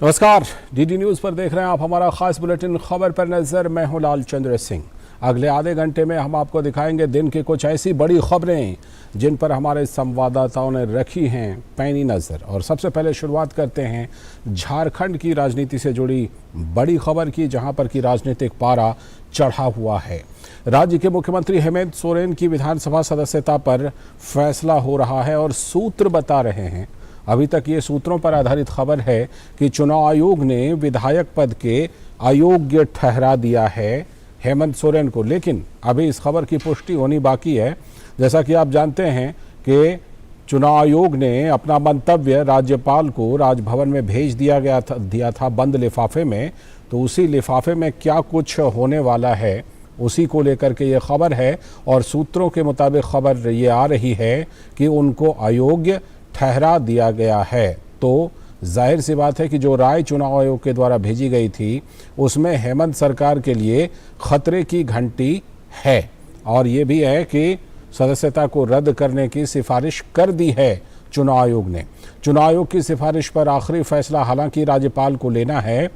नमस्कार, DD news पर देख रहे हैं आप हमारा खास बुलेटिन खबर पर नजर। मैं हूं लाल चंद्र सिंह। अगले आधे घंटे में हम आपको दिखाएंगे दिन की कुछ ऐसी बड़ी खबरें जिन पर हमारे संवाददाताओं ने रखी हैं पैनी नज़र। और सबसे पहले शुरुआत करते हैं झारखंड की राजनीति से जुड़ी बड़ी खबर की, जहां पर की राजनीतिक पारा चढ़ा हुआ है। राज्य के मुख्यमंत्री हेमंत सोरेन की विधानसभा सदस्यता पर फैसला हो रहा है और सूत्र बता रहे हैं, अभी तक ये सूत्रों पर आधारित खबर है कि चुनाव आयोग ने विधायक पद के अयोग्य ठहरा दिया है हेमंत सोरेन को, लेकिन अभी इस खबर की पुष्टि होनी बाकी है। जैसा कि आप जानते हैं कि चुनाव आयोग ने अपना मंतव्य राज्यपाल को राजभवन में भेज दिया था बंद लिफाफे में। तो उसी लिफाफे में क्या कुछ होने वाला है उसी को लेकर के ये खबर है। और सूत्रों के मुताबिक खबर ये आ रही है कि उनको अयोग्य ठहरा दिया गया है। तो जाहिर सी बात है कि जो राय चुनाव आयोग के द्वारा भेजी गई थी उसमें हेमंत सरकार के लिए खतरे की घंटी है। और ये भी है कि सदस्यता को रद्द करने की सिफारिश कर दी है चुनाव आयोग ने। चुनाव आयोग की सिफारिश पर आखिरी फैसला हालांकि राज्यपाल को लेना है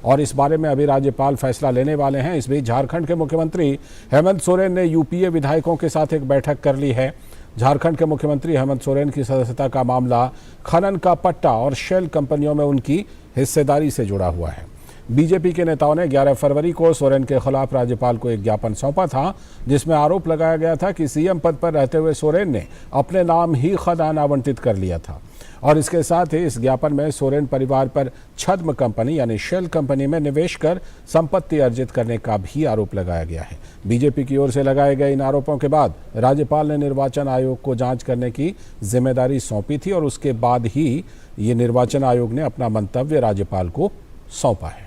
और इस बारे में अभी राज्यपाल फैसला लेने वाले हैं। इस बीच झारखंड के मुख्यमंत्री हेमंत सोरेन ने यूपीए विधायकों के साथ एक बैठक कर ली है। झारखंड के मुख्यमंत्री हेमंत सोरेन की सदस्यता का मामला खनन का पट्टा और शेल कंपनियों में उनकी हिस्सेदारी से जुड़ा हुआ है। बीजेपी के नेताओं ने 11 फरवरी को सोरेन के खिलाफ राज्यपाल को एक ज्ञापन सौंपा था, जिसमें आरोप लगाया गया था कि सीएम पद पर रहते हुए सोरेन ने अपने नाम ही खदान आवंटित कर लिया था। और इसके साथ ही इस ज्ञापन में सोरेन परिवार पर छद्म कंपनी यानी शेल कंपनी में निवेश कर संपत्ति अर्जित करने का भी आरोप लगाया गया है। बीजेपी की ओर से लगाए गए इन आरोपों के बाद राज्यपाल ने निर्वाचन आयोग को जांच करने की जिम्मेदारी सौंपी थी और उसके बाद ही ये निर्वाचन आयोग ने अपना मंतव्य राज्यपाल को सौंपा है।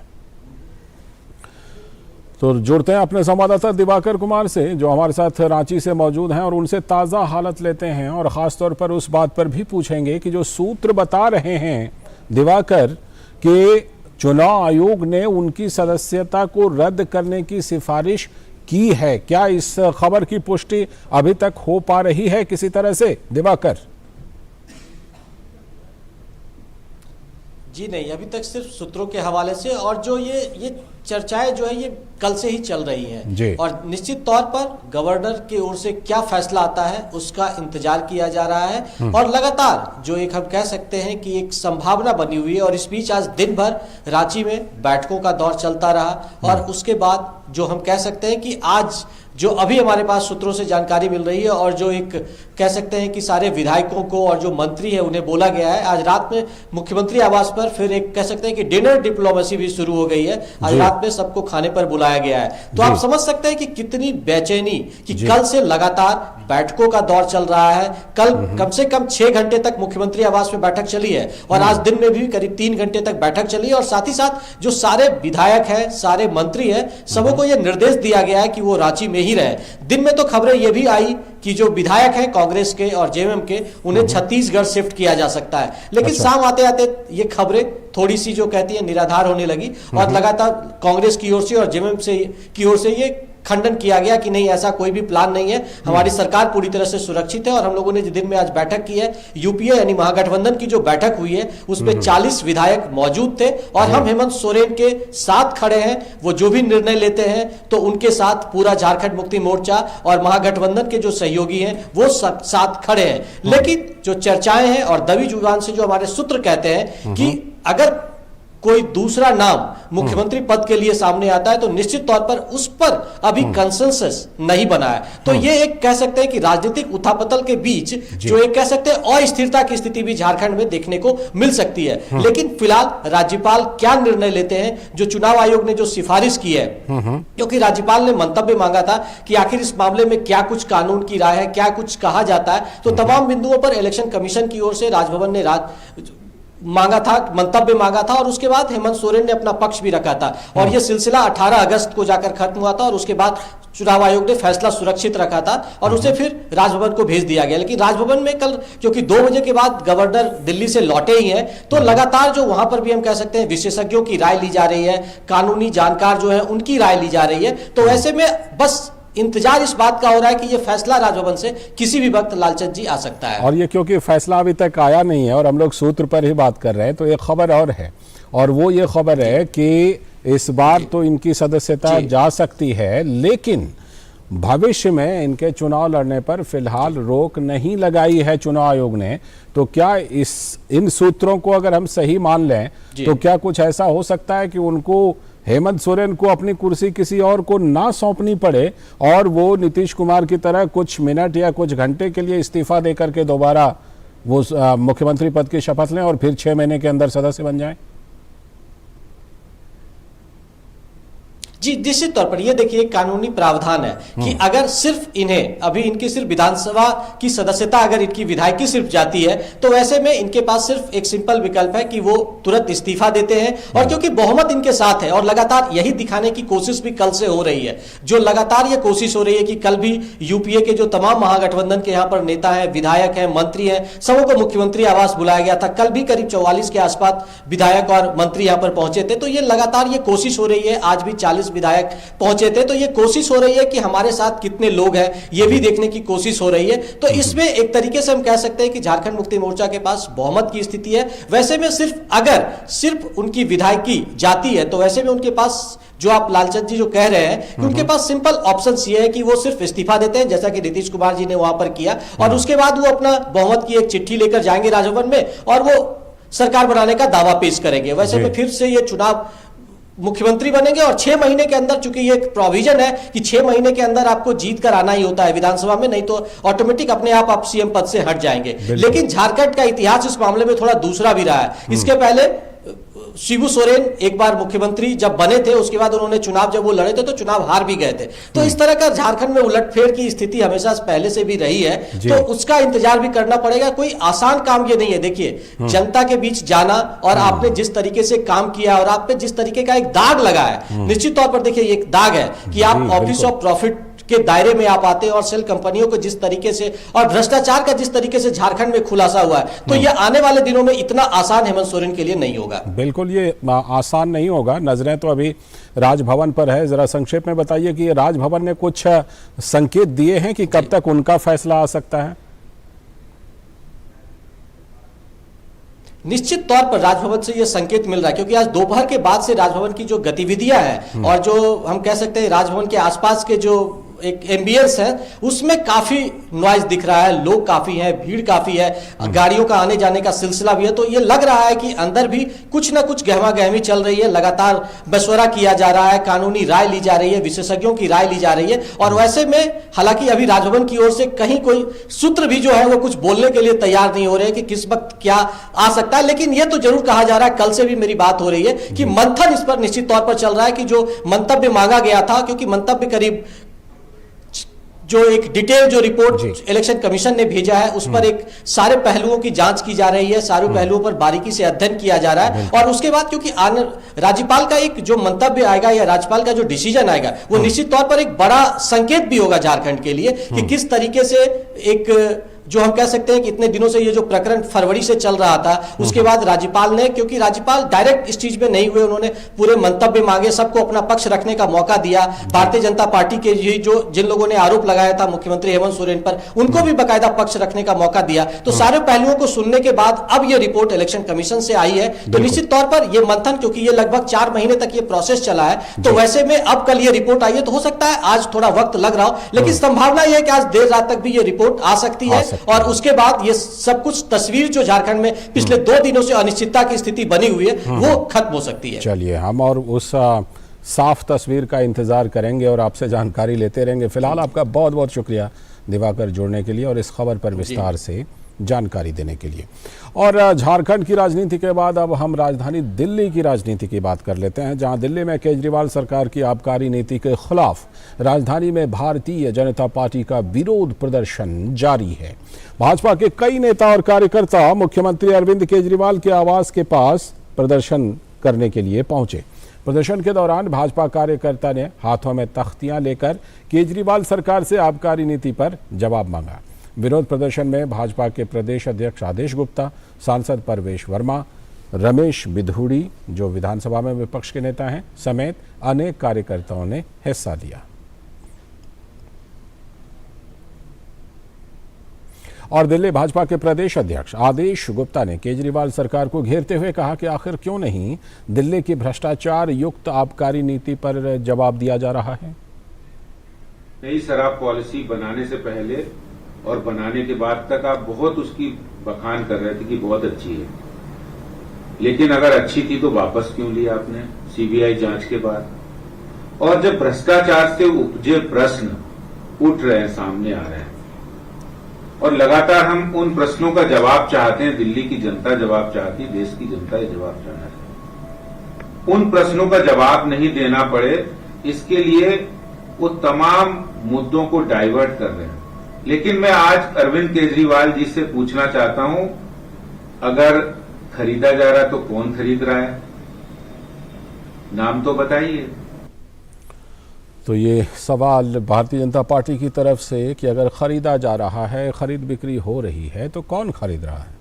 तो जुड़ते हैं अपने संवाददाता दिवाकर कुमार से, जो हमारे साथ रांची से मौजूद हैं, और उनसे ताज़ा हालत लेते हैं और ख़ासतौर पर उस बात पर भी पूछेंगे कि जो सूत्र बता रहे हैं दिवाकर कि चुनाव आयोग ने उनकी सदस्यता को रद्द करने की सिफारिश की है, क्या इस खबर की पुष्टि अभी तक हो पा रही है किसी तरह से दिवाकर? जी नहीं, अभी तक सिर्फ सूत्रों के हवाले से, और जो ये चर्चाएं जो है ये कल से ही चल रही हैं और निश्चित तौर पर गवर्नर की ओर से क्या फैसला आता है उसका इंतजार किया जा रहा है। और लगातार जो एक हम कह सकते हैं कि एक संभावना बनी हुई है। और इस बीच आज दिन भर रांची में बैठकों का दौर चलता रहा और उसके बाद जो हम कह सकते हैं कि आज जो अभी हमारे पास सूत्रों से जानकारी मिल रही है और जो एक कह सकते हैं कि सारे विधायकों को और जो मंत्री है उन्हें बोला गया है, आज रात में मुख्यमंत्री आवास पर फिर एक कह सकते हैं कि डिनर डिप्लोमेसी भी शुरू हो गई है। आज रात में सबको खाने पर बुलाया गया है। तो आप समझ सकते हैं कि कितनी बेचैनी कि कल से लगातार बैठकों का दौर चल रहा है। कल कम से कम 6 घंटे तक मुख्यमंत्री आवास में बैठक चली है और आज दिन में भी करीब 3 घंटे तक बैठक चली है। और साथ ही साथ जो सारे विधायक हैं, सारे मंत्री हैं, सबको यह निर्देश दिया गया है कि वो रांची में ही रहे। दिन में तो खबरें ये भी आई कि जो विधायक हैं कांग्रेस के और जेएमएम के, उन्हें छत्तीसगढ़ शिफ्ट किया जा सकता है। लेकिन शाम आते आते ये खबरें थोड़ी सी जो कहती है निराधार होने लगी और लगातार कांग्रेस की ओर से और जेएमएम की ओर से ये खंडन किया गया कि नहीं, ऐसा कोई भी प्लान नहीं है, हमारी सरकार पूरी तरह से सुरक्षित है। और हम लोगों ने दिन में आज बैठक की है, यूपीए यानी महागठबंधन की जो बैठक हुई है उसमें 40 विधायक मौजूद थे और हम हेमंत सोरेन के साथ खड़े हैं। वो जो भी निर्णय लेते हैं तो उनके साथ पूरा झारखंड मुक्ति मोर्चा और महागठबंधन के जो सहयोगी हैं वो साथ खड़े हैं। लेकिन जो चर्चाएं हैं और दबी जुबान से जो हमारे सूत्र कहते हैं कि अगर कोई दूसरा नाम मुख्यमंत्री पद के लिए सामने आता है तो निश्चित तौर पर उस पर अभी कंसेंसस नहीं बना है। तो ये एक कह सकते हैं कि राजनीतिक उथापतल के बीच जो एक कह सकते हैं अस्थिरता की स्थिति भी झारखंड में देखने को मिल सकती है। लेकिन फिलहाल राज्यपाल क्या निर्णय लेते हैं, जो चुनाव आयोग ने जो सिफारिश की है, क्योंकि राज्यपाल ने मंतव्य मांगा था कि आखिर इस मामले में क्या कुछ कानून की राय है, क्या कुछ कहा जाता है, तो तमाम बिंदुओं पर इलेक्शन कमीशन की ओर से राजभवन ने मांगा था, मंतव्य मांगा था और उसके बाद हेमंत सोरेन ने अपना पक्ष भी रखा था। और यह सिलसिला 18 अगस्त को जाकर खत्म हुआ था और उसके बाद चुनाव आयोग ने फैसला सुरक्षित रखा था और उसे फिर राजभवन को भेज दिया गया। लेकिन राजभवन में कल क्योंकि 2 बजे के बाद गवर्नर दिल्ली से लौटे ही हैं, तो लगातार जो वहां पर भी हम कह सकते हैं विशेषज्ञों की राय ली जा रही है, कानूनी जानकार जो है उनकी राय ली जा रही है। तो ऐसे में बस इंतजार इस बात का हो रहा है कि ये फैसला राजभवन से किसी भी वक्त लालचंद जी आ सकता है। और ये क्योंकि फैसला अभी तक आया नहीं है और हम लोग सूत्र पर ही बात कर रहे हैं, तो एक खबर और है, और वो ये खबर है कि इस बार तो इनकी सदस्यता जा सकती है, लेकिन भविष्य में इनके चुनाव लड़ने पर फिलहाल रोक नहीं लगाई है चुनाव आयोग ने। तो क्या इन सूत्रों को अगर हम सही मान लें तो क्या कुछ ऐसा हो सकता है कि उनको हेमंत सोरेन को अपनी कुर्सी किसी और को ना सौंपनी पड़े और वो नीतीश कुमार की तरह कुछ मिनट या कुछ घंटे के लिए इस्तीफा देकर के दोबारा वो मुख्यमंत्री पद की शपथ लें और फिर 6 महीने के अंदर सदस्य बन जाएं? जी, निश्चित तौर पर ये देखिए कानूनी प्रावधान है कि अगर सिर्फ इन्हें अभी इनकी सिर्फ विधानसभा की सदस्यता अगर इनकी विधायकी सिर्फ जाती है तो वैसे में इनके पास सिर्फ एक सिंपल विकल्प है कि वो तुरंत इस्तीफा देते हैं। और क्योंकि बहुमत इनके साथ है और लगातार यही दिखाने की कोशिश भी कल से हो रही है, जो लगातार ये कोशिश हो रही है कि कल भी यूपीए के जो तमाम महागठबंधन के यहाँ पर नेता हैं, विधायक हैं, मंत्री हैं, सबों को मुख्यमंत्री आवास बुलाया गया था। कल भी करीब 44 के आसपास विधायक और मंत्री यहाँ पर पहुंचे थे। तो ये लगातार ये कोशिश हो रही है, आज भी 40 विधायक पहुंचे थे। तो ये कोशिश हो रही है कि हमारे साथ कितने लोग हैं ये भी देखने की कोशिश हो रही है। तो इसमें एक तरीके से हम कह सकते हैं कि झारखंड मुक्ति मोर्चा के पास बहुमत की स्थिति है। वैसे में सिर्फ उनकी विधायकी जाती है तो वैसे में उनके पास जो आप लालचंद जी जो कह रहे हैं कि उनके पास सिंपल ऑप्शन ये है कि वो सिर्फ इस्तीफा देते हैं, जैसा कि नीतीश कुमार जी ने वहां पर किया, और उसके बाद वो अपना बहुमत की एक चिट्ठी लेकर जाएंगे राजभवन में और वो सरकार बनाने का दावा पेश करेंगे। वैसे में फिर से ये चुनाव मुख्यमंत्री बनेंगे और 6 महीने के अंदर, चूंकि ये एक प्रोविजन है कि 6 महीने के अंदर आपको जीत कर आना ही होता है विधानसभा में, नहीं तो ऑटोमेटिक अपने आप सीएम पद से हट जाएंगे। लेकिन झारखंड का इतिहास इस मामले में थोड़ा दूसरा भी रहा है। इसके पहले शिबू सोरेन एक बार मुख्यमंत्री जब बने थे, उसके बाद उन्होंने चुनाव जब वो लड़े थे तो चुनाव हार भी गए थे। तो इस तरह का झारखंड में उलटफेर की स्थिति हमेशा पहले से भी रही है, तो उसका इंतजार भी करना पड़ेगा। कोई आसान काम ये नहीं है। देखिए, जनता के बीच जाना और आपने जिस तरीके से काम किया और आप पे जिस तरीके का एक दाग लगा है, निश्चित तौर पर देखिए एक दाग है कि आप ऑफिस ऑफ प्रॉफिट के दायरे में आप आते हैं और सेल कंपनियों को जिस तरीके से और भ्रष्टाचार का जिस तरीके से झारखंड में खुलासा हुआ है, तो ये आने वाले दिनों में इतना आसान हेमंत सोरेन के लिए नहीं होगा। बिल्कुल ये आसान नहीं होगा। नजरें तो अभी राजभवन पर है। जरा संक्षेप में बताइए कि राजभवन ने कुछ संकेत दिए हैं कि कब तक उनका फैसला आ सकता है? निश्चित तौर पर राजभवन से यह संकेत मिल रहा है, क्योंकि आज दोपहर के बाद से राजभवन की जो गतिविधियां हैं और जो हम कह सकते हैं राजभवन के आसपास के जो एक एम्बियंस है उसमें काफी नॉइज दिख रहा है, लोग काफी हैं, भीड़ काफी है, गाड़ियों का आने जाने का सिलसिला भी है। तो ये लग रहा है कि अंदर भी कुछ ना कुछ गहमा गहमी चल रही है, लगातार मशवरा किया जा रहा है, कानूनी राय ली जा रही है, विशेषज्ञों की राय ली जा रही है। और वैसे में हालांकि अभी राजभवन की ओर से कहीं कोई सूत्र भी जो है वो कुछ बोलने के लिए तैयार नहीं हो रहे कि किस वक्त क्या आ सकता है। लेकिन यह तो जरूर कहा जा रहा है, कल से भी मेरी बात हो रही है कि मंथन इस पर निश्चित तौर पर चल रहा है कि जो मंतव्य मांगा गया था, क्योंकि मंतव्य करीब जो एक डिटेल जो रिपोर्ट इलेक्शन कमीशन ने भेजा है उस पर एक सारे पहलुओं की जांच की जा रही है, सारे पहलुओं पर बारीकी से अध्ययन किया जा रहा है। और उसके बाद क्योंकि राज्यपाल का एक जो मंतव्य आएगा या राज्यपाल का जो डिसीजन आएगा वो निश्चित तौर पर एक बड़ा संकेत भी होगा झारखंड के लिए कि किस तरीके से एक जो हम कह सकते हैं कि इतने दिनों से ये जो प्रकरण फरवरी से चल रहा था, उसके बाद राज्यपाल ने, क्योंकि राज्यपाल डायरेक्ट इस चीज में नहीं हुए, उन्होंने पूरे मंतव्य मांगे, सबको अपना पक्ष रखने का मौका दिया। भारतीय जनता पार्टी के जो जिन लोगों ने आरोप लगाया था मुख्यमंत्री हेमंत सोरेन पर, उनको भी बाकायदा पक्ष रखने का मौका दिया। तो सारे पहलुओं को सुनने के बाद अब ये रिपोर्ट इलेक्शन कमीशन से आई है। तो निश्चित तौर पर यह मंथन, क्योंकि ये लगभग 4 महीने तक ये प्रोसेस चला है, तो वैसे में अब कल ये रिपोर्ट आई है, तो हो सकता है आज थोड़ा वक्त लग रहा हो, लेकिन संभावना यह है कि आज देर रात तक भी ये रिपोर्ट आ सकती है। और उसके बाद ये सब कुछ तस्वीर जो झारखंड में पिछले 2 दिनों से अनिश्चितता की स्थिति बनी हुई है वो खत्म हो सकती है। चलिए, हम और उस साफ तस्वीर का इंतजार करेंगे और आपसे जानकारी लेते रहेंगे। फिलहाल आपका बहुत बहुत शुक्रिया दिवाकर जुड़ने के लिए और इस खबर पर विस्तार से जानकारी देने के लिए। और झारखंड की राजनीति के बाद अब हम राजधानी दिल्ली की राजनीति की बात कर लेते हैं, जहां दिल्ली में केजरीवाल सरकार की आबकारी नीति के खिलाफ राजधानी में भारतीय जनता पार्टी का विरोध प्रदर्शन जारी है। भाजपा के कई नेता और कार्यकर्ता मुख्यमंत्री अरविंद केजरीवाल के आवास के पास प्रदर्शन करने के लिए पहुंचे। प्रदर्शन के दौरान भाजपा कार्यकर्ता ने हाथों में तख्तियां लेकर केजरीवाल सरकार से आबकारी नीति पर जवाब मांगा। विरोध प्रदर्शन में भाजपा के प्रदेश अध्यक्ष आदेश गुप्ता, सांसद परवेश वर्मा, रमेश बिधूड़ी जो विधानसभा में विपक्ष के नेता हैं, समेत अनेक कार्यकर्ताओं ने हिस्सा लिया। और दिल्ली भाजपा के प्रदेश अध्यक्ष आदेश गुप्ता ने केजरीवाल सरकार को घेरते हुए कहा कि आखिर क्यों नहीं दिल्ली की भ्रष्टाचार युक्त आबकारी नीति पर जवाब दिया जा रहा है। नई शराब पॉलिसी बनाने से पहले और बनाने के बाद तक आप बहुत उसकी बखान कर रहे थे कि बहुत अच्छी है, लेकिन अगर अच्छी थी तो वापस क्यों लिया आपने सीबीआई जांच के बाद? और जब भ्रष्टाचार से उपजे प्रश्न उठ रहे हैं, सामने आ रहे हैं और लगातार हम उन प्रश्नों का जवाब चाहते हैं, दिल्ली की जनता जवाब चाहती, देश की जनता ये जवाब चाहती है, उन प्रश्नों का जवाब नहीं देना पड़े इसके लिए वो तमाम मुद्दों को डाइवर्ट कर रहे हैं। लेकिन मैं आज अरविंद केजरीवाल जी से पूछना चाहता हूं, अगर खरीदा जा रहा है तो कौन खरीद रहा है? नाम तो बताइए। तो ये सवाल भारतीय जनता पार्टी की तरफ से कि अगर खरीदा जा रहा है, खरीद बिक्री हो रही है तो कौन खरीद रहा है?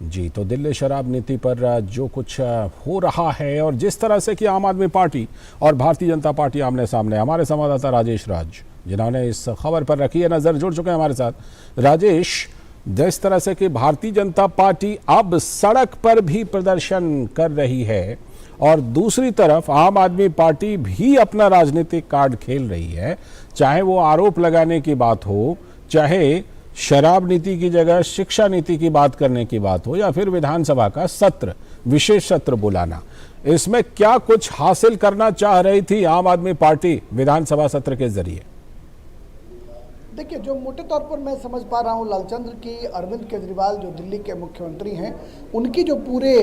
जी, तो दिल्ली शराब नीति पर जो कुछ हो रहा है और जिस तरह से कि आम आदमी पार्टी और भारतीय जनता पार्टी आमने सामने, हमारे संवाददाता राजेश राज जिन्होंने इस खबर पर रखी है नजर, जुड़ चुके हैं हमारे साथ। राजेश, जिस तरह से कि भारतीय जनता पार्टी अब सड़क पर भी प्रदर्शन कर रही है और दूसरी तरफ आम आदमी पार्टी भी अपना राजनीतिक कार्ड खेल रही है, चाहे वो आरोप लगाने की बात हो, चाहे शराब नीति की जगह शिक्षा नीति की बात करने की बात हो, या फिर विधानसभा का सत्र, विशेष सत्र बुलाना, इसमें क्या कुछ हासिल करना चाह रही थी आम आदमी पार्टी विधानसभा सत्र के जरिए? देखिए, जो मोटे तौर पर मैं समझ पा रहा हूँ लालचंद्र की अरविंद केजरीवाल जो दिल्ली के मुख्यमंत्री हैं, उनकी जो पूरे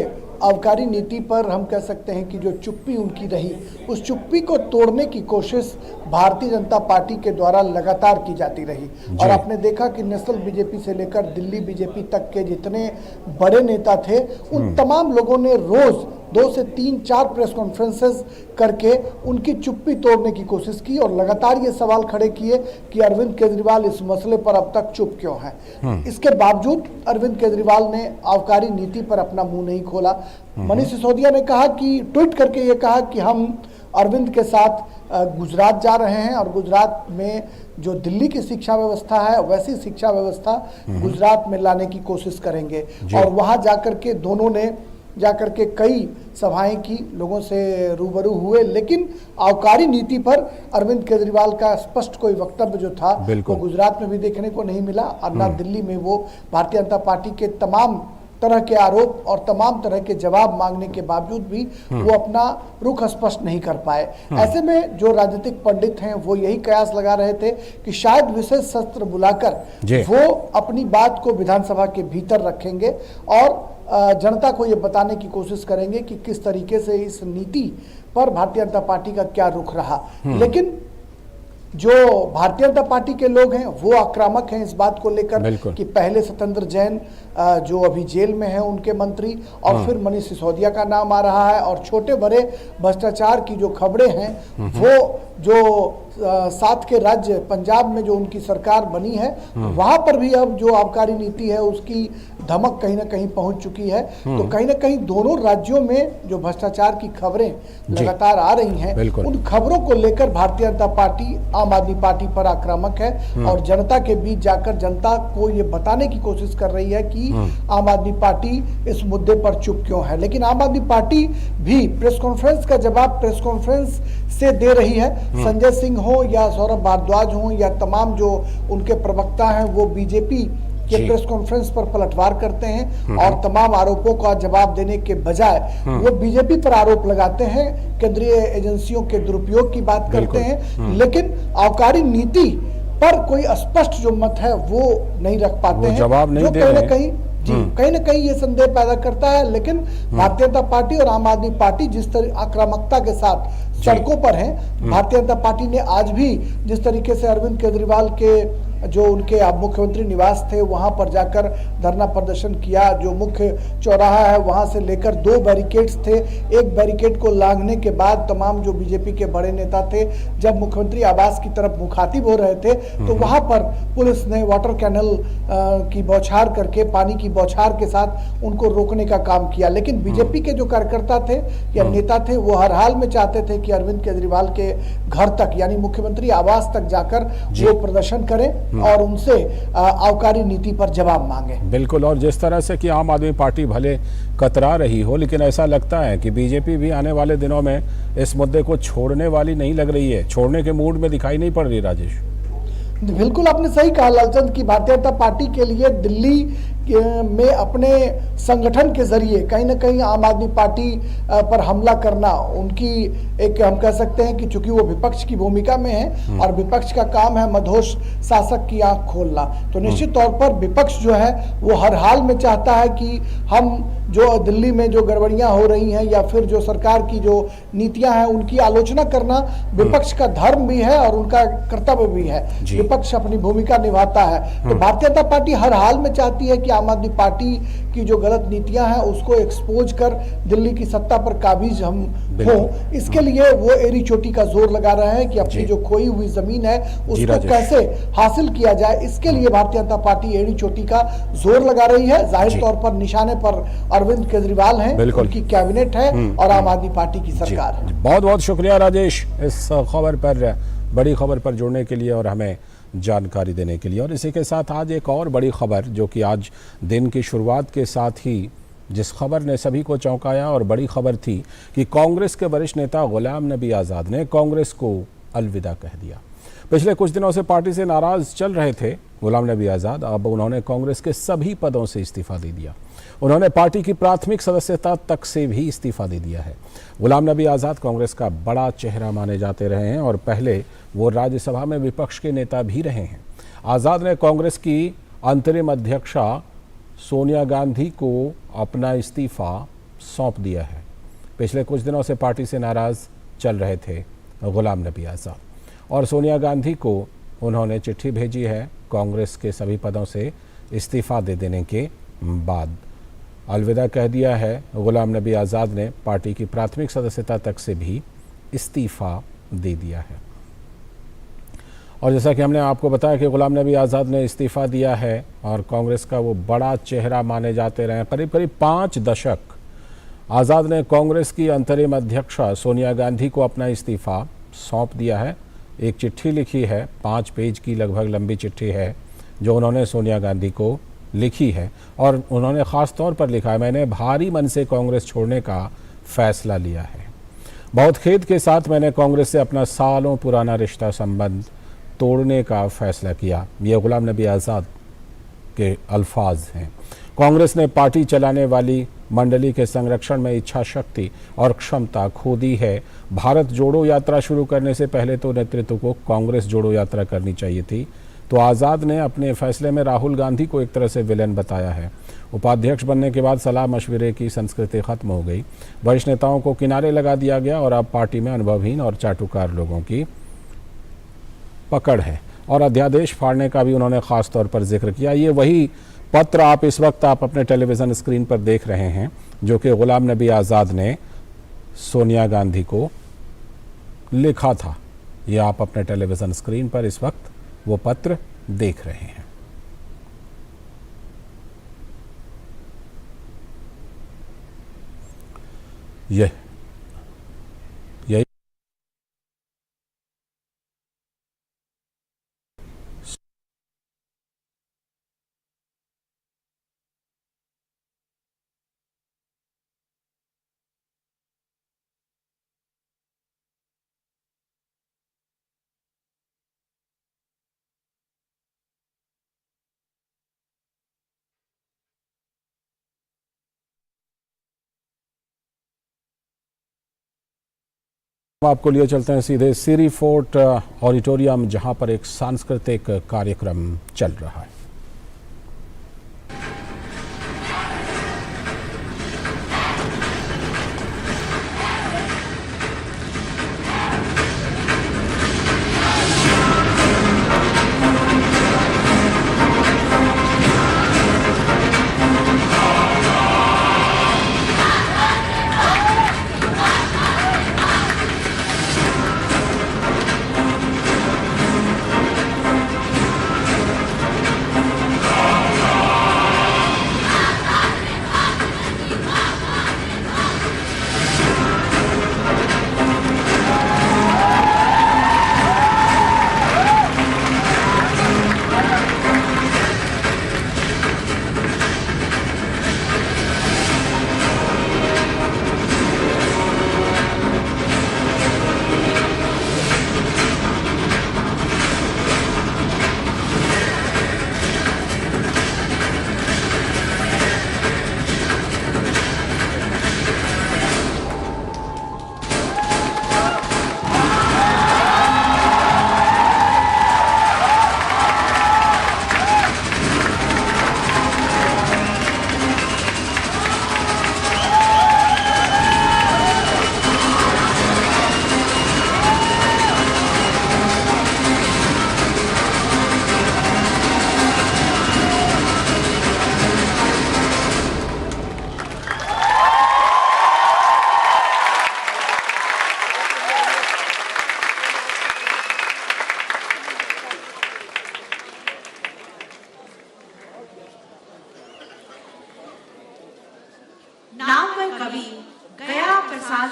आबकारी नीति पर हम कह सकते हैं कि जो चुप्पी उनकी रही, उस चुप्पी को तोड़ने की कोशिश भारतीय जनता पार्टी के द्वारा लगातार की जाती रही। और आपने देखा कि नेशनल बीजेपी से लेकर दिल्ली बीजेपी तक के जितने बड़े नेता थे, उन तमाम लोगों ने रोज 2 से 3-4 प्रेस कॉन्फ्रेंसेस करके उनकी चुप्पी तोड़ने की कोशिश की और लगातार ये सवाल खड़े किए कि अरविंद केजरीवाल इस मसले पर अब तक चुप क्यों हैं। इसके बावजूद अरविंद केजरीवाल ने आबकारी नीति पर अपना मुंह नहीं खोला। मनीष सिसोदिया ने कहा कि ट्वीट करके ये कहा कि हम अरविंद के साथ गुजरात जा रहे हैं और गुजरात में जो दिल्ली की शिक्षा व्यवस्था है वैसी शिक्षा व्यवस्था गुजरात में लाने की कोशिश करेंगे। और वहां जाकर के दोनों ने जाकर के कई सभाएं की, लोगों से रूबरू हुए, लेकिन आबकारी नीति पर अरविंद केजरीवाल का स्पष्ट कोई वक्तव्य जो था वो गुजरात में भी देखने को नहीं मिला और ना दिल्ली में। वो भारतीय जनता पार्टी के तमाम तरह के आरोप और तमाम तरह के जवाब मांगने के बावजूद भी वो अपना रुख स्पष्ट नहीं कर पाए। ऐसे में जो राजनीतिक पंडित हैं वो यही कयास लगा रहे थे कि शायद विशेष सत्र बुलाकर वो अपनी बात को विधानसभा के भीतर रखेंगे और जनता को ये बताने की कोशिश करेंगे कि किस तरीके से इस नीति पर भारतीय जनता पार्टी का क्या रुख रहा। लेकिन जो भारतीय जनता पार्टी के लोग हैं वो आक्रामक हैं इस बात को लेकर कि पहले सत्येंद्र जैन जो अभी जेल में हैं उनके मंत्री, और फिर मनीष सिसोदिया का नाम आ रहा है, और छोटे बड़े भ्रष्टाचार की जो खबरें हैं वो जो साथ के राज्य पंजाब में जो उनकी सरकार बनी है वहां पर भी अब जो आबकारी नीति है उसकी धमक कहीं ना कहीं पहुंच चुकी है। तो कहीं ना कहीं दोनों राज्यों में जो भ्रष्टाचार की खबरें लगातार आ रही हैं, उन खबरों को लेकर भारतीय जनता पार्टी आम आदमी पार्टी पर आक्रामक है और जनता के बीच जाकर जनता को ये बताने की कोशिश कर रही है कि आम आदमी पार्टी इस मुद्दे पर चुप क्यों है। लेकिन आम आदमी पार्टी भी प्रेस कॉन्फ्रेंस का जवाब प्रेस कॉन्फ्रेंस से दे रही है। संजय सिंह हो या सौरभ भारद्वाज हो या तमाम जो उनके प्रवक्ता हैं वो बीजेपी के प्रेस कॉन्फ्रेंस पर पलटवार करते हैं और तमाम आरोपों का जवाब देने के बजाय वो बीजेपी पर आरोप लगाते हैं, केंद्रीय एजेंसियों के दुरुपयोग की बात करते हैं, लेकिन आबकारी नीति पर कोई स्पष्ट जो मत है वो नहीं रख पाते हैं, जवाब नहीं जो दे कहीं रहे ना कहीं कहीं ना कहीं ये संदेह पैदा करता है। लेकिन भारतीय जनता पार्टी और आम आदमी पार्टी जिस तरह आक्रामकता के साथ सड़कों पर हैं, भारतीय जनता पार्टी ने आज भी जिस तरीके से अरविंद केजरीवाल के जो उनके मुख्यमंत्री निवास थे वहां पर जाकर धरना प्रदर्शन किया, जो मुख्य चौराहा है वहां से लेकर 2 बैरिकेड्स थे, एक बैरिकेड को लांघने के बाद तमाम जो बीजेपी के बड़े नेता थे जब मुख्यमंत्री आवास की तरफ मुखातिब हो रहे थे तो वहां पर पुलिस ने वाटर कैनल की बौछार करके, पानी की बौछार के साथ उनको रोकने का काम किया। लेकिन बीजेपी के जो कार्यकर्ता थे या नेता थे वो हर हाल में चाहते थे कि अरविंद केजरीवाल के घर तक यानी मुख्यमंत्री आवास तक जाकर वो प्रदर्शन करें और उनसे आबकारी नीति पर जवाब मांगे। बिल्कुल, और जिस तरह से कि आम आदमी पार्टी भले कतरा रही हो, लेकिन ऐसा लगता है कि बीजेपी भी आने वाले दिनों में इस मुद्दे को छोड़ने वाली नहीं लग रही है, छोड़ने के मूड में दिखाई नहीं पड़ रही। राजेश, बिल्कुल आपने सही कहा लालचंद की भारतीय जनता पार्टी के लिए दिल्ली में अपने संगठन के जरिए कहीं ना कहीं आम आदमी पार्टी पर हमला करना उनकी एक, हम कह सकते हैं कि चूंकि वो विपक्ष की भूमिका में है और विपक्ष का काम है मधोश शासक की आंख खोलना, तो निश्चित तौर पर विपक्ष जो है वो हर हाल में चाहता है कि हम जो दिल्ली में जो गड़बड़ियां हो रही हैं या फिर जो सरकार की जो नीतियां हैं उनकी आलोचना करना विपक्ष का धर्म भी है और उनका कर्तव्य भी है। विपक्ष अपनी भूमिका निभाता है, तो भारतीय जनता पार्टी हर हाल में चाहती है कि आम आदमी पार्टी की जो गलत नीतियां हैं उसको एक्सपोज कर दिल्ली की सत्ता पर काबिज हम हो। इसके लिए वो एड़ी चोटी का जोर लगा रहे हैं कि अपनी जो खोई हुई जमीन है उसको कैसे हासिल किया जाए। इसके लिए भारतीय जनता पार्टी एड़ी चोटी का जोर लगा रही है। जाहिर तौर पर निशाने पर अरविंद केजरीवाल हैं, उनकी कैबिनेट है और आम आदमी पार्टी की सरकार है। बहुत बहुत शुक्रिया राजेश इस खबर पर, बड़ी खबर पर जुड़ने के लिए और हमें जानकारी देने के लिए। और इसी के साथ आज एक और बड़ी खबर जो कि आज दिन की शुरुआत के साथ ही जिस खबर ने सभी को चौंकाया और बड़ी खबर थी कि कांग्रेस के वरिष्ठ नेता गुलाम नबी आज़ाद ने कांग्रेस को अलविदा कह दिया। पिछले कुछ दिनों से पार्टी से नाराज चल रहे थे गुलाम नबी आज़ाद, अब उन्होंने कांग्रेस के सभी पदों से इस्तीफा दे दिया। उन्होंने पार्टी की प्राथमिक सदस्यता तक से भी इस्तीफा दे दिया है। गुलाम नबी आज़ाद कांग्रेस का बड़ा चेहरा माने जाते रहे हैं और पहले वो राज्यसभा में विपक्ष के नेता भी रहे हैं। आज़ाद ने कांग्रेस की अंतरिम अध्यक्षा सोनिया गांधी को अपना इस्तीफा सौंप दिया है। पिछले कुछ दिनों से पार्टी से नाराज चल रहे थे गुलाम नबी आज़ाद और सोनिया गांधी को उन्होंने चिट्ठी भेजी है कांग्रेस के सभी पदों से इस्तीफा दे देने के बाद। अलविदा कह दिया है गुलाम नबी आज़ाद ने, पार्टी की प्राथमिक सदस्यता तक से भी इस्तीफा दे दिया है। और जैसा कि हमने आपको बताया कि गुलाम नबी आज़ाद ने इस्तीफा दिया है और कांग्रेस का वो बड़ा चेहरा माने जाते रहे, करीब करीब 5 दशक आज़ाद ने कांग्रेस की अंतरिम अध्यक्षा सोनिया गांधी को अपना इस्तीफा सौंप दिया है। एक चिट्ठी लिखी है, 5 पेज की लगभग लंबी चिट्ठी है जो उन्होंने सोनिया गांधी को लिखी है और उन्होंने ख़ास तौर पर लिखा है, मैंने भारी मन से कांग्रेस छोड़ने का फैसला लिया है। बहुत खेद के साथ मैंने कांग्रेस से अपना सालों पुराना रिश्ता संबंध तोड़ने का फैसला किया। ये गुलाम नबी आज़ाद के अल्फाज हैं। कांग्रेस ने पार्टी चलाने वाली मंडली के संरक्षण में इच्छा शक्ति और क्षमता खो दी है। भारत जोड़ो यात्रा शुरू करने से पहले तो नेतृत्व को कांग्रेस जोड़ो यात्रा करनी चाहिए थी। तो आज़ाद ने अपने फैसले में राहुल गांधी को एक तरह से विलेन बताया है। उपाध्यक्ष बनने के बाद सलाह मशविरे की संस्कृति खत्म हो गई, वरिष्ठ नेताओं को किनारे लगा दिया गया और अब पार्टी में अनुभवहीन और चाटुकार लोगों की पकड़ है। और अध्यादेश फाड़ने का भी उन्होंने ख़ास तौर पर जिक्र किया। ये वही पत्र आप इस वक्त आप अपने टेलीविज़न स्क्रीन पर देख रहे हैं जो कि गुलाम नबी आज़ाद ने सोनिया गांधी को लिखा था। ये आप अपने टेलीविज़न स्क्रीन पर इस वक्त वो पत्र देख रहे हैं। यही आपको लिए चलते हैं सीधे सीरी फोर्ट ऑडिटोरियम जहां पर एक सांस्कृतिक कार्यक्रम चल रहा है।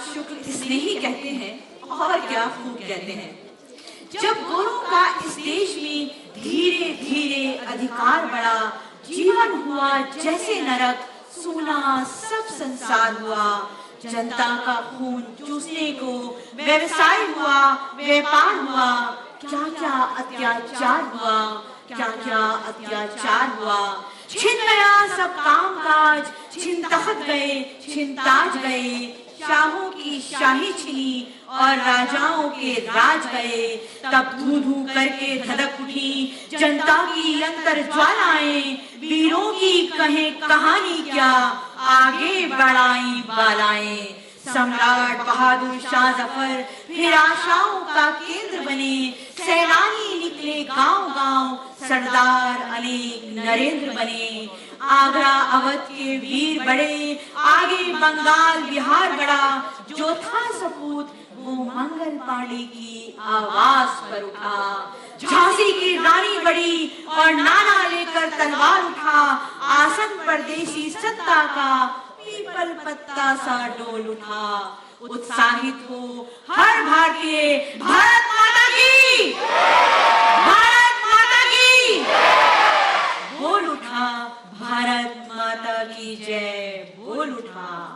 शुक्ल इसने ही कहते हैं और क्या खूब कहते हैं। जब गोरों का इस देश में धीरे धीरे अधिकार बढ़ा, जीवन हुआ जैसे नरक, सूना सब संसार हुआ। जनता का खून चूसने को व्यवसाय हुआ, व्यापार हुआ। क्या क्या अत्याचार हुआ, क्या क्या अत्याचार हुआ। छिन गया सब काम काज, छिन तख्त गए, छिन ताज गए। शाहों की शाही छिनी और राजाओं के राज गए। तब धू धू करके धधक उठी जनता की अंतर ज्वालाएं। वीरों की कहे कहानी क्या, आगे बढ़ाई बालाएं। सम्राट बहादुर शाह जफर फिर आशाओं का केंद्र बने। सैलानी निकले गांव गांव, सरदार अनेक नरेंद्र बने। आगरा अवध के वीर बड़े, आगे बंगाल बिहार बढ़ा। जो था सपूत वो मंगल पांडे की आवाज पर उठा। झांसी की रानी बड़ी और नाना लेकर तलवार उठा। आसन परदेसी सत्ता का पीपल पत्ता सा डोल उठा। उत्साहित हो हर भारतीय, भारत माता की, भारत माता की। बोल उठा भारत माता की जय, बोल उठा।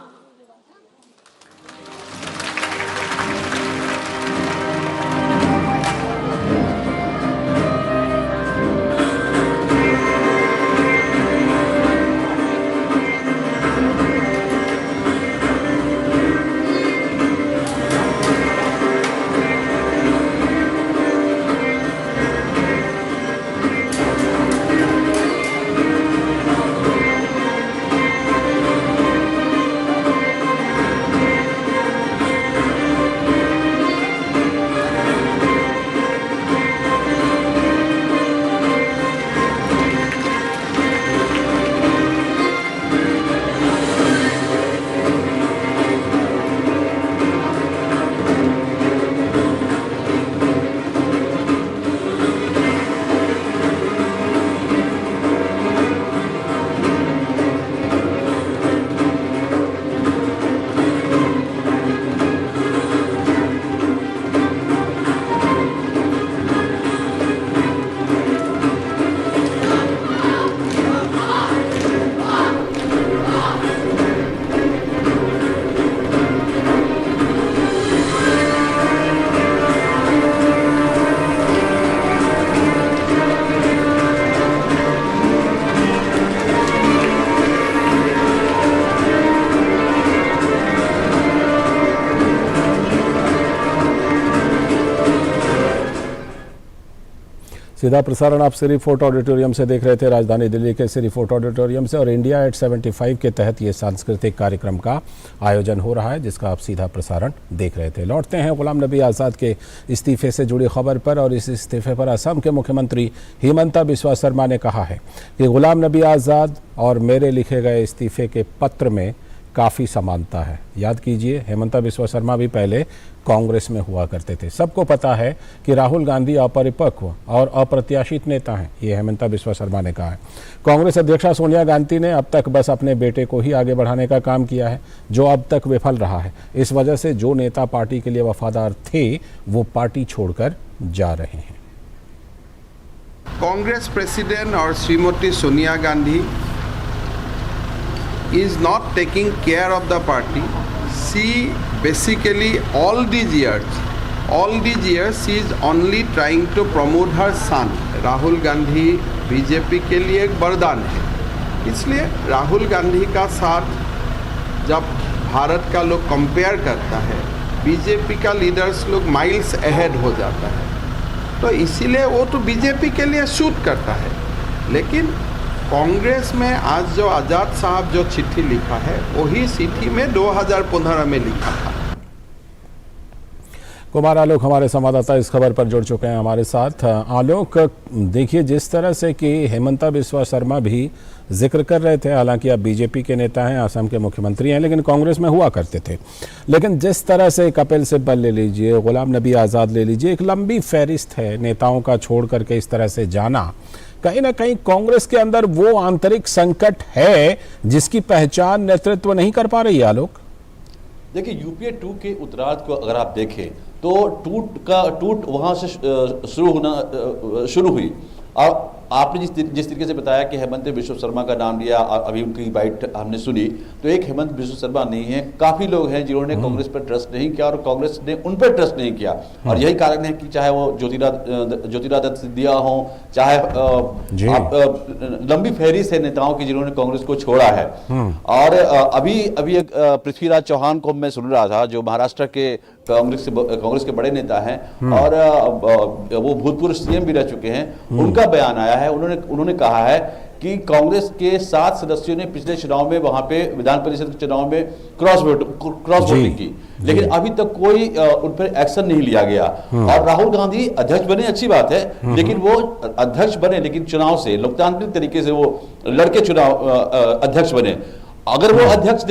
सीधा प्रसारण आप सिरी फोर्ट ऑडिटोरियम से देख रहे थे, राजधानी दिल्ली के सिरी फोर्ट ऑडिटोरियम से। और इंडिया एट 75 के तहत ये सांस्कृतिक कार्यक्रम का आयोजन हो रहा है, जिसका आप सीधा प्रसारण देख रहे थे। लौटते हैं गुलाम नबी आज़ाद के इस्तीफे से जुड़ी खबर पर। और इस इस्तीफे पर असम के मुख्यमंत्री हिमंता बिस्वा शर्मा ने कहा है कि गुलाम नबी आज़ाद और मेरे लिखे गए इस्तीफे के पत्र में काफ़ी समानता है। याद कीजिए, हेमंता बिस्वा शर्मा भी पहले कांग्रेस में हुआ करते थे। सबको पता है कि राहुल गांधी अपरिपक्व और अप्रत्याशित नेता हैं, ये हेमंता बिस्वा शर्मा ने कहा है। कांग्रेस अध्यक्षा सोनिया गांधी ने अब तक बस अपने बेटे को ही आगे बढ़ाने का काम किया है, जो अब तक विफल रहा है। इस वजह से जो नेता पार्टी के लिए वफादार थे वो पार्टी छोड़कर जा रहे हैं। कांग्रेस प्रेसिडेंट और Shrimati Sonia Gandhi is not taking care of the party. She basically all these years she is only trying to promote her son. Rahul Gandhi BJP के लिए एक वरदान है, इसलिए राहुल गांधी का साथ जब भारत का लोग कंपेयर करता है, बीजेपी का लीडर्स लोग माइल्स अहेड हो जाता है, तो इसीलिए वो तो बीजेपी के लिए शूट करता है। लेकिन कांग्रेस में आज जो आज़ाद साहब जो चिट्ठी लिखा है, वही चिट्ठी में 2015 में लिखा था। कुमार आलोक हमारे संवाददाता इस खबर पर जुड़ चुके हैं हमारे साथ। आलोक, देखिए, जिस तरह से कि हेमंता बिस्वा शर्मा भी जिक्र कर रहे थे, हालांकि आप बीजेपी के नेता हैं, असम के मुख्यमंत्री हैं, लेकिन कांग्रेस में हुआ करते थे। लेकिन जिस तरह से कपिल सिब्बल ले लीजिए, गुलाम नबी आज़ाद ले लीजिए, एक लंबी फहरिस्त है नेताओं का छोड़ करके इस तरह से जाना। कहीं ना कहीं कांग्रेस के अंदर वो आंतरिक संकट है जिसकी पहचान नेतृत्व नहीं कर पा रही है। आलोक, देखिए यूपीए 2 के उत्तरार्ध को अगर आप देखें तो टूट वहाँ से शुरू हुई। और आपने जिस तरीके से बताया कि हेमंत बिश्व शर्मा का नाम लिया, अभी उनकी बाइट हमने सुनी, तो एक हेमंत बिश्व शर्मा नहीं है, काफ़ी लोग हैं जिन्होंने कांग्रेस पर ट्रस्ट नहीं किया और कांग्रेस ने उन पर ट्रस्ट नहीं किया। और यही कारण है कि चाहे वो ज्योतिरादित्य सिंधिया हो, चाहे लंबी फहरिस्त है नेताओं की जिन्होंने कांग्रेस को छोड़ा है। और अभी एक पृथ्वीराज चौहान को मैं सुन रहा था, जो महाराष्ट्र के कांग्रेस के बड़े नेता हैं और वो भूतपूर्व सीएम भी रह चुके हैं। उनका बयान आया है, उन्होंने कहा है कि कांग्रेस के 7 सदस्यों ने पिछले चुनाव में वहां पे विधान परिषद के चुनाव में क्रॉस वोटिंग की, लेकिन अभी तक कोई उन पर एक्शन नहीं लिया गया। और राहुल गांधी अध्यक्ष बने, अच्छी बात है, लेकिन वो अध्यक्ष बने लेकिन चुनाव से लोकतांत्रिक तरीके से वो लड़के चुनाव अध्यक्ष बने। अगर वो अध्यक्ष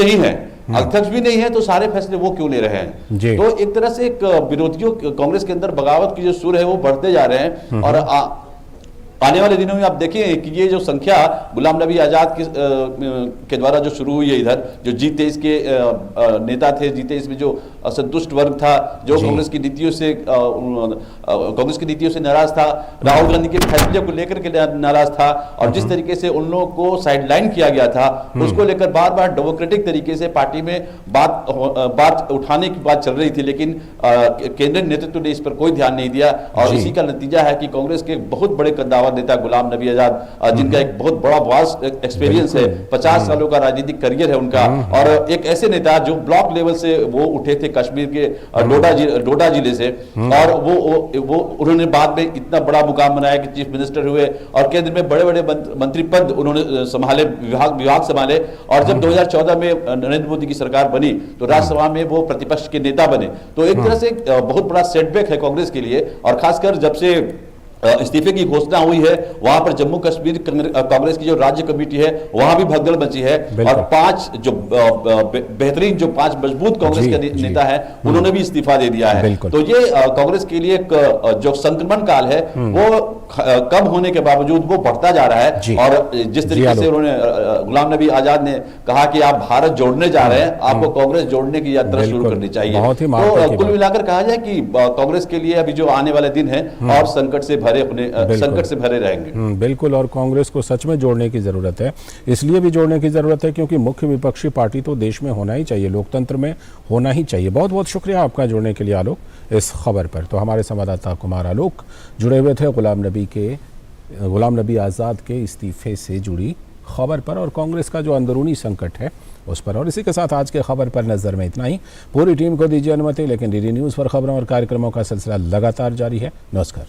भी नहीं है तो सारे फैसले वो क्यों ले रहे हैं? तो एक तरह से विरोधियों कांग्रेस के अंदर बगावत की जो सुर है वो बढ़ते जा रहे हैं। और आने वाले दिनों में आप देखें कि ये जो संख्या गुलाम नबी आजाद के द्वारा जो शुरू हुई है, इधर जो G23 के नेता थे, G23 में जो असंतुष्ट वर्ग था, जो कांग्रेस की नीतियों से नाराज था, राहुल गांधी के फैसले को लेकर के नाराज था, और जिस तरीके से उन लोगों को साइडलाइन किया गया था, उसको लेकर बार बार डेमोक्रेटिक तरीके से पार्टी में बात उठाने की बात चल रही थी, लेकिन केंद्रीय नेतृत्व ने इस पर कोई ध्यान नहीं दिया। और इसी का नतीजा है कि कांग्रेस के बहुत बड़े कद्दावर नेता गुलाम नबी आजाद, जिनका एक बहुत बड़ा वास्ट एक्सपीरियंस है, 50 सालों का राजनीतिक करियर है उनका, और एक ऐसे नेता जो ब्लॉक लेवल से वो उठे थे कश्मीर के डोडा जिले से, और वो उन्होंने बाद में इतना बड़ा मुकाम बनाया कि चीफ मिनिस्टर हुए और केंद्र में बड़े बड़े मंत्री पद उन्होंने संभाले, विभाग संभाले। और जब 2014 में नरेंद्र मोदी की सरकार बनी तो राज्यसभा में वो प्रतिपक्ष के नेता बने। तो एक तरह से बहुत बड़ा सेटबैक है कांग्रेस के लिए। और खासकर जब से इस्तीफे की घोषणा हुई है, वहां पर जम्मू कश्मीर कांग्रेस की जो राज्य कमेटी है वहां भी भगदड़ मची है, और 5 जो बेहतरीन जो 5 मजबूत कांग्रेस के नेता है उन्होंने भी इस्तीफा दे दिया है। तो ये कांग्रेस के लिए जो संक्रमण काल है वो कम होने के बावजूद वो बढ़ता जा रहा है। और जिस तरीके से उन्होंने गुलाम नबी आजाद ने कहा कि आप भारत जोड़ने जा रहे हैं, आपको कांग्रेस जोड़ने की यात्रा शुरू करनी चाहिए। तो कुल मिलाकर कहा जाए कि कांग्रेस के लिए अभी जो आने वाले दिन है और संकट से भरे रहेंगे। बिल्कुल, और कांग्रेस को सच में जोड़ने की जरूरत है। इसलिए भी जोड़ने की जरूरत है क्योंकि मुख्य विपक्षी पार्टी तो देश में होना ही चाहिए, लोकतंत्र में होना ही चाहिए। बहुत बहुत शुक्रिया आपका जुड़ने के लिए आलोक इस खबर पर। तो हमारे संवाददाता कुमार आलोक जुड़े हुए थे गुलाम नबी आज़ाद के इस्तीफे से जुड़ी खबर पर और कांग्रेस का जो अंदरूनी संकट है उस पर। और इसी के साथ आज के खबर पर नजर में इतना ही। पूरी टीम को दीजिए अनुमति, लेकिन डीडी न्यूज़ पर खबरों और कार्यक्रमों का सिलसिला लगातार जारी है। नमस्कार।